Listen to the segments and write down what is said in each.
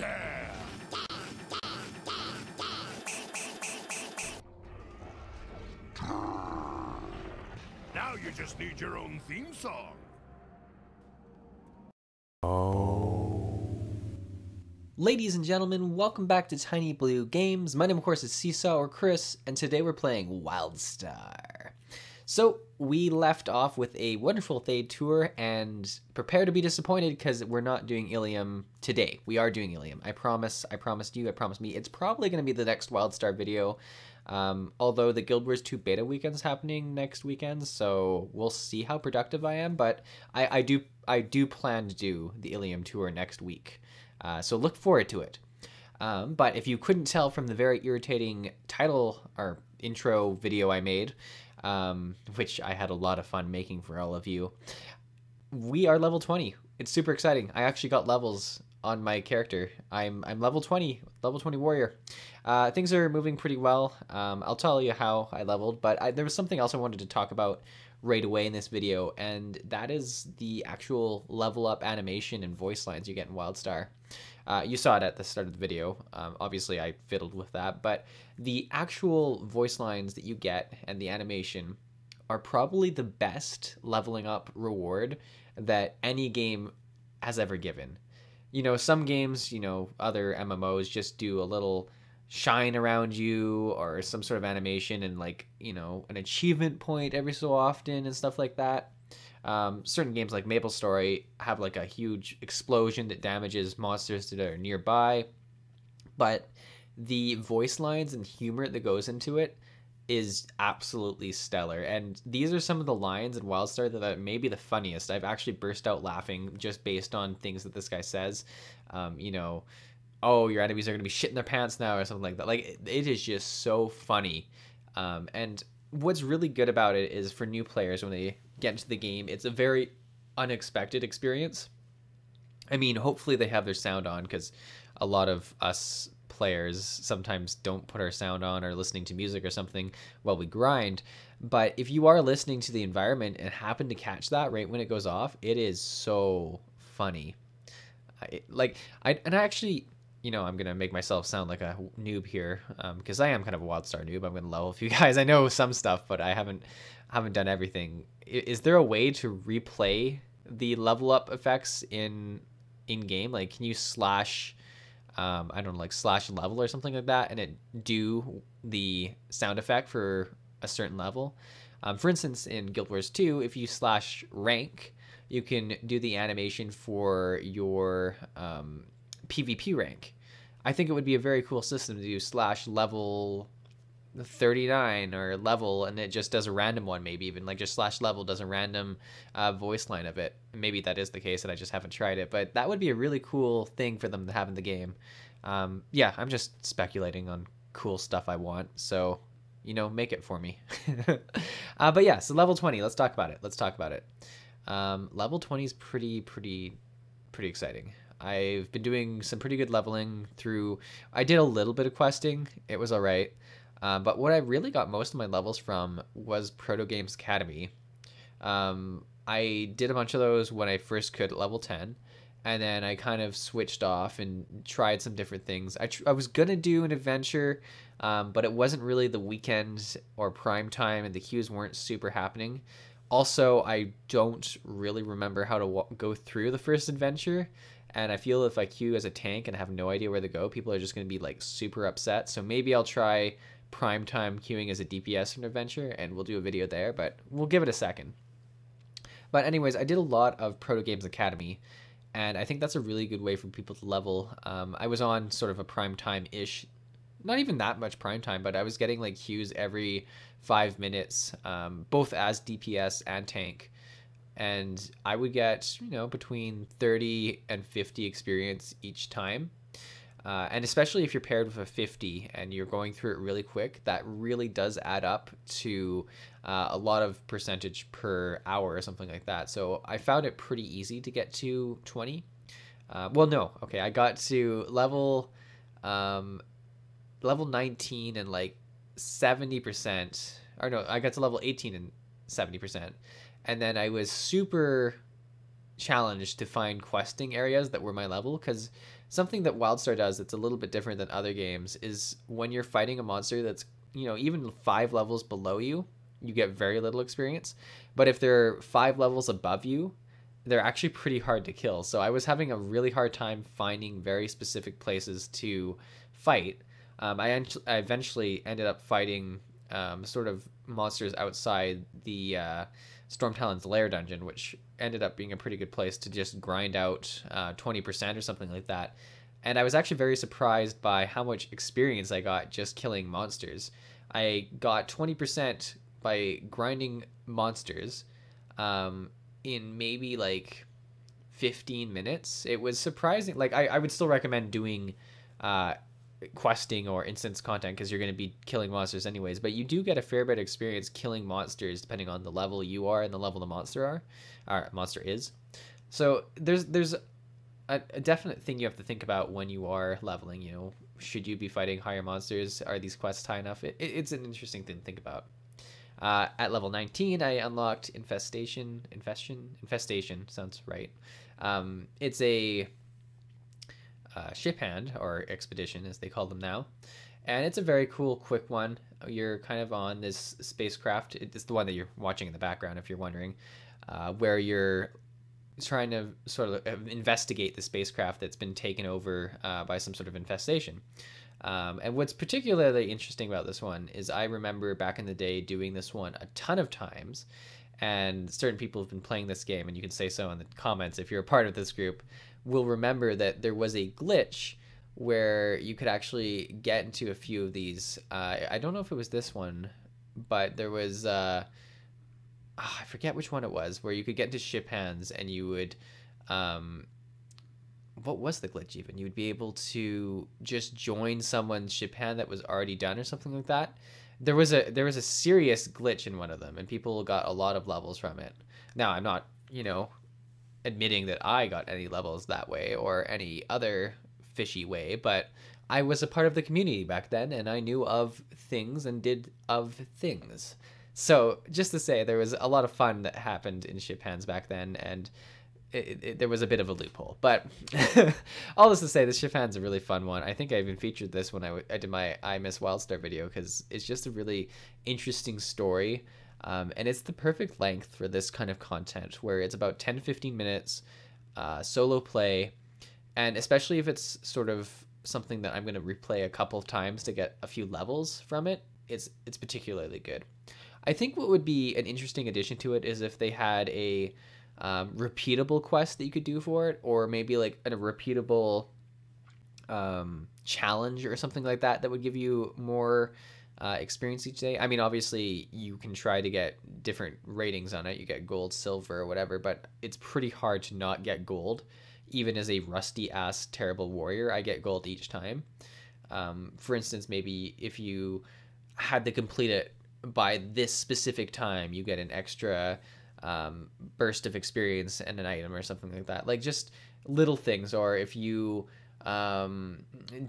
Dare! Now you just need your own theme song. Ladies and gentlemen, welcome back to Tiny Blue Games. My name, of course, is Seesaw or Chris, and today we're playing Wildstar. So, we left off with a wonderful Thade tour, and prepare to be disappointed because we're not doing Ilium today. We are doing Ilium. I promised you, I promised me. It's probably going to be the next Wildstar video, although the Guild Wars 2 beta weekend's happening next weekend, so we'll see how productive I am, but I do plan to do the Ilium tour next week. So look forward to it. But if you couldn't tell from the very irritating title or intro video I made, which I had a lot of fun making for all of you, we are level 20. It's super exciting. I actually got levels on my character. I'm level 20 warrior. Things are moving pretty well. I'll tell you how I leveled, but there was something else I wanted to talk about right away in this video, and that is the actual level up animation and voice lines you get in Wildstar. You saw it at the start of the video. Obviously I fiddled with that, but the actual voice lines that you get and the animation are probably the best leveling up reward that any game has ever given. You know, some games, you know, other MMOs just do a little shine around you or some sort of animation and, like, you know, an achievement point every so often and stuff like that. Certain games like MapleStory have like a huge explosion that damages monsters that are nearby, but the voice lines and humor that goes into it is absolutely stellar. And these are some of the lines in Wildstar that are maybe the funniest. I've actually burst out laughing just based on things that this guy says. You know, oh, your enemies are going to be shitting their pants now or something like that. Like, it is just so funny. And what's really good about it is for new players, when they get into the game, it's a very unexpected experience. I mean, hopefully they have their sound on, because a lot of us players sometimes don't put our sound on or listening to music or something while we grind. But if you are listening to the environment and happen to catch that right when it goes off, it is so funny. I actually, you know, I'm going to make myself sound like a noob here, because I am kind of a Wildstar noob. I'm going to level a few guys. I know some stuff, but I haven't done everything. Is there a way to replay the level up effects in game? Like, can you slash, I don't know, like slash level or something like that, and it do the sound effect for a certain level? For instance, in Guild Wars 2, if you slash rank, you can do the animation for your PvP rank. I think it would be a very cool system to do slash level 39 or level, and it just does a random one, maybe even like just slash level does a random voice line of it. Maybe that is the case and I just haven't tried it, but that would be a really cool thing for them to have in the game. Yeah, I'm just speculating on cool stuff I want, so, you know, make it for me. But yeah, so level 20, let's talk about it. Level 20 is pretty exciting. I've been doing some pretty good leveling through. I did a little bit of questing. It was all right. But what I really got most of my levels from was Proto Games Academy. I did a bunch of those when I first could at level 10. And then I kind of switched off and tried some different things. I was going to do an adventure, but it wasn't really the weekend or prime time, and the queues weren't super happening. Also, I don't really remember how to go through the first adventure, and I feel if I queue as a tank and have no idea where to go, people are just going to be like super upset. So maybe I'll try primetime queuing as a DPS for an adventure, and we'll do a video there, but we'll give it a second. But anyways, I did a lot of Proto Games Academy, and I think that's a really good way for people to level. I was on sort of a primetime-ish, not even that much primetime, but I was getting like queues every 5 minutes, both as DPS and tank. And I would get, you know, between 30 and 50 experience each time. And especially if you're paired with a 50 and you're going through it really quick, that really does add up to a lot of percentage per hour or something like that. So I found it pretty easy to get to 20. Well, no, okay, I got to level 19 and like 70%, or no, I got to level 18 and 70%. And then I was super challenged to find questing areas that were my level, because something that Wildstar does that's a little bit different than other games is when you're fighting a monster that's, even 5 levels below you, you get very little experience. But if they're 5 levels above you, they're actually pretty hard to kill. So I was having a really hard time finding very specific places to fight. I eventually ended up fighting sort of monsters outside the Storm Talon's lair dungeon, which ended up being a pretty good place to just grind out 20% or something like that. And I was actually very surprised by how much experience I got just killing monsters. I got 20% by grinding monsters in maybe like 15 minutes. It was surprising. Like I would still recommend doing questing or instance content because you're going to be killing monsters anyways, but you do get a fair bit of experience killing monsters depending on the level you are and the level the monster is. So there's a definite thing you have to think about when you are leveling. Should you be fighting higher monsters? Are these quests high enough? It's an interesting thing to think about. At level 19, I unlocked Infestation sounds right. It's a ship hand, or expedition as they call them now, and it's a very cool quick one. You're kind of on this spacecraft. It's the one that you're watching in the background if you're wondering, where you're trying to sort of investigate the spacecraft that's been taken over by some sort of infestation. And what's particularly interesting about this one is I remember back in the day doing this one a ton of times, and certain people have been playing this game, and you can say so in the comments if you're a part of this group, will remember that there was a glitch where you could actually get into a few of these. I don't know if it was this one, but there was I forget which one it was, where you could get into ship hands and you would what was the glitch even? You would be able to just join someone's ship hand that was already done or something like that. There was a serious glitch in one of them, and people got a lot of levels from it. Now, I'm not, admitting that I got any levels that way or any other fishy way, but I was a part of the community back then, and I knew of things and did of things. So just to say, there was a lot of fun that happened in ship hands back then, and there was a bit of a loophole. But all this to say, the ship hand's a really fun one. I think I even featured this when I did my I Miss Wildstar video, because it's just a really interesting story. And it's the perfect length for this kind of content, where it's about 10-15 minutes, solo play, and especially if it's sort of something that I'm going to replay a couple of times to get a few levels from it, it's particularly good. I think what would be an interesting addition to it is if they had a repeatable quest that you could do for it, or maybe like a repeatable challenge or something like that would give you more experience each day. I mean, obviously you can try to get different ratings on it. You get gold, silver, or whatever, but it's pretty hard to not get gold. Even as a rusty ass terrible warrior, I get gold each time. For instance, maybe if you had to complete it by this specific time, you get an extra burst of experience and an item or something like that. Like just little things. Or if you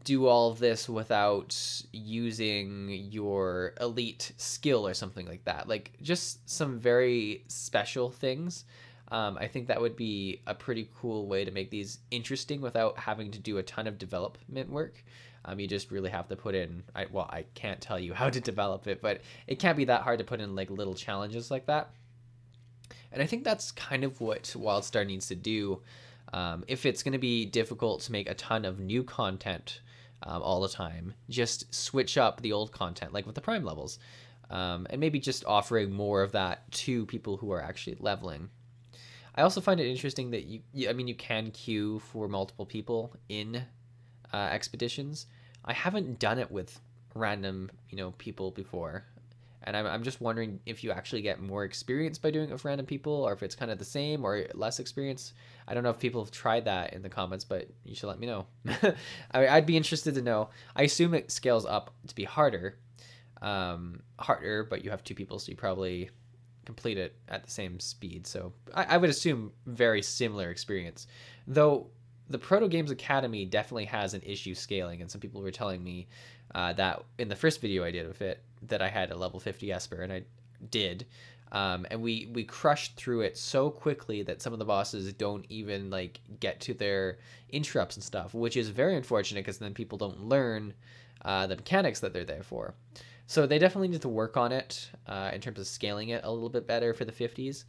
do all of this without using your elite skill or something like that, like just some very special things. I think that would be a pretty cool way to make these interesting without having to do a ton of development work. You just really have to put in, I can't tell you how to develop it, but it can't be that hard to put in like little challenges like that. And I think that's kind of what Wildstar needs to do. If it's going to be difficult to make a ton of new content all the time, just switch up the old content, like with the Prime levels, and maybe just offering more of that to people who are actually leveling. I also find it interesting that you can queue for multiple people in expeditions. I haven't done it with random, people before. And I'm just wondering if you actually get more experience by doing it with random people, or if it's kind of the same or less experience. I don't know if people have tried that in the comments, but you should let me know. I'd be interested to know. I assume it scales up to be harder, but you have 2 people, so you probably complete it at the same speed. So I would assume very similar experience. Though the Proto Games Academy definitely has an issue scaling, and some people were telling me that in the first video I did with it, that I had a level 50 Esper, and I did. And we crushed through it so quickly that some of the bosses don't even like get to their interrupts and stuff, which is very unfortunate because then people don't learn the mechanics that they're there for. So they definitely need to work on it in terms of scaling it a little bit better for the 50s.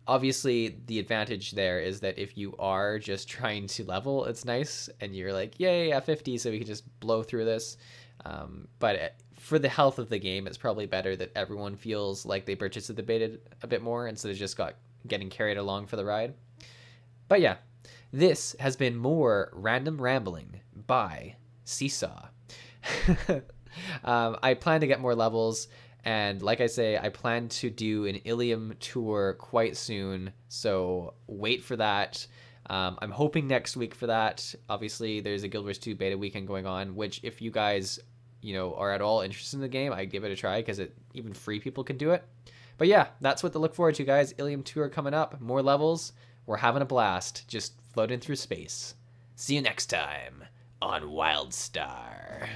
Obviously, the advantage there is that if you are just trying to level, it's nice, and you're like, yay, at 50, so we can just blow through this. But for the health of the game, it's probably better that everyone feels like they participated a bit more instead of just getting carried along for the ride. But yeah, this has been more Random Rambling by Seesaw. I plan to get more levels, and like I say, I plan to do an Ilium tour quite soon, so wait for that. I'm hoping next week for that. Obviously, there's a Guild Wars 2 beta weekend going on, which if you guys, are at all interested in the game, I'd give it a try because even free people can do it. But yeah, that's what to look forward to, guys. Ilium tour coming up, more levels. We're having a blast, just floating through space. See you next time on Wildstar.